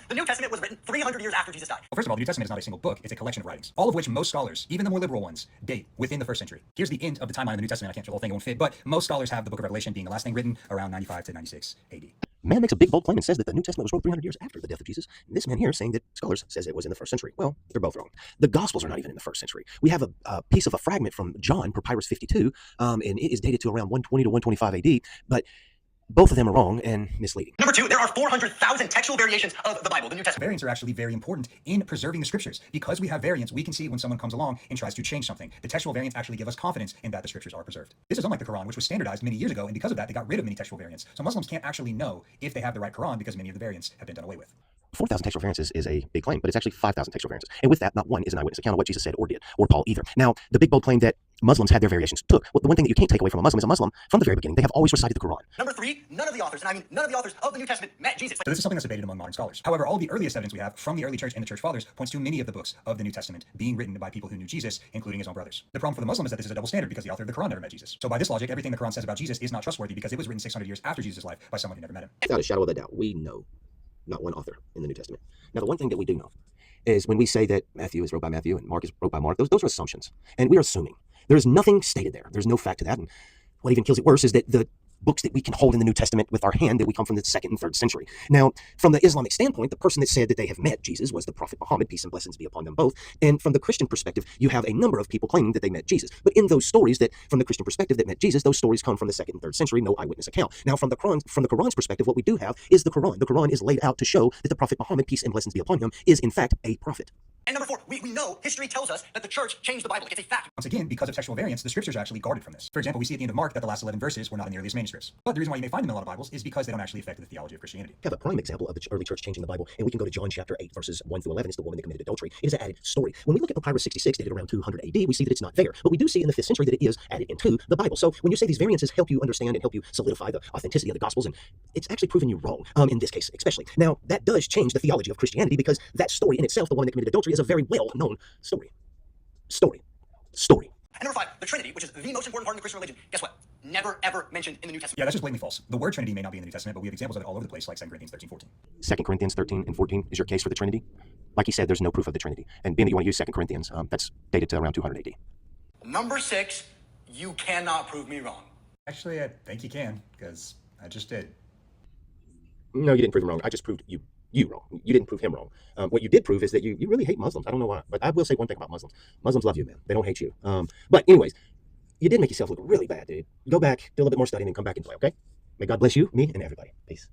The New Testament was written 300 years after Jesus died. Well, first of all, the New Testament is not a single book. It's a collection of writings, all of which most scholars, even the more liberal ones, date within the first century. Here's the end of the timeline of the New Testament. I can't show the whole thing, it won't fit, but most scholars have the book of Revelation being the last thing written around 95 to 96 AD. Man makes a big bold claim and says that the New Testament was wrote 300 years after the death of Jesus. And this man here saying that scholars says it was in the first century. Well, they're both wrong. The Gospels are not even in the first century. We have a piece of a fragment from John, Papyrus 52, and it is dated to around 120 to 125 AD, but both of them are wrong and misleading. Number two, there are 400,000 textual variations of the Bible, the New Testament. Variants are actually very important in preserving the scriptures. Because we have variants, we can see when someone comes along and tries to change something. The textual variants actually give us confidence in that the scriptures are preserved. This is unlike the Quran, which was standardized many years ago, and because of that, they got rid of many textual variants. So Muslims can't actually know if they have the right Quran because many of the variants have been done away with. 4,000 textual variances is a big claim, but it's actually 5,000 textual variances. And with that, not one is an eyewitness account of what Jesus said or did, or Paul either. Now, the big bold claim that Muslims had their variations took. Well, the one thing that you can't take away from a Muslim is a Muslim, from the very beginning, they have always recited the Quran. Number three, none of the authors, and I mean none of the authors of the New Testament met Jesus. So this is something that's debated among modern scholars. However, all the earliest evidence we have from the early church and the church fathers points to many of the books of the New Testament being written by people who knew Jesus, including his own brothers. The problem for the Muslim is that this is a double standard because the author of the Quran never met Jesus. So by this logic, everything the Quran says about Jesus is not trustworthy because it was written 600 years after Jesus' life by someone who never met him. Without a shadow of a doubt, we know not one author in the New Testament. Now, the one thing that we do know is when we say that Matthew is wrote by Matthew and Mark is wrote by Mark, those are assumptions. And we are assuming. There is nothing stated there. There's no fact to that. And what even kills it worse is that the books that we can hold in the New Testament with our hand, that we come from the 2nd and 3rd century. Now, from the Islamic standpoint, the person that said that they have met Jesus was the Prophet Muhammad, peace and blessings be upon them both. And from the Christian perspective, you have a number of people claiming that they met Jesus. But in those stories that, from the Christian perspective, that met Jesus, those stories come from the 2nd and 3rd century, no eyewitness account. Now, from the Quran's perspective, what we do have is the Quran. The Quran is laid out to show that the Prophet Muhammad, peace and blessings be upon him, is in fact a prophet. And number four, we know history tells us that the church changed the Bible. Like, it's a fact. Once again, because of textual variants, the scriptures are actually guarded from this. For example, we see at the end of Mark that the last 11 verses were not in the earliest manuscripts. But the reason why you may find them in a lot of Bibles is because they don't actually affect the theology of Christianity. We have a prime example of the early church changing the Bible, and we can go to John chapter 8, verses 1 through 11. It's the woman that committed adultery. It is an added story. When we look at Papyrus 66, dated around 200 AD, we see that it's not there. But we do see in the 5th century that it is added into the Bible. So when you say these variances help you understand and help you solidify the authenticity of the Gospels, and it's actually proven you wrong, in this case especially. Now, that does change the theology of Christianity because that story in itself, the woman that committed adultery, is a very well-known story. And number five, the Trinity, which is the most important part of the Christian religion. Guess what? Never, ever mentioned in the New Testament. Yeah, that's just blatantly false. The word Trinity may not be in the New Testament, but we have examples of it all over the place, like 2 Corinthians 13:14. 2 Corinthians 13 and 14 is your case for the Trinity? Like he said, there's no proof of the Trinity. And being that you want to use 2 Corinthians, that's dated to around 200 AD. Number six, you cannot prove me wrong. Actually, I think you can, because I just did. No, you didn't prove him wrong. I just proved you wrong. You didn't prove him wrong. What you did prove is that you really hate Muslims. I don't know why, but I will say one thing about Muslims. Muslims love you, man. They don't hate you. But anyways, you did make yourself look really bad, dude. Go back, do a little bit more studying, and come back and play, okay? May God bless you, me, and everybody. Peace.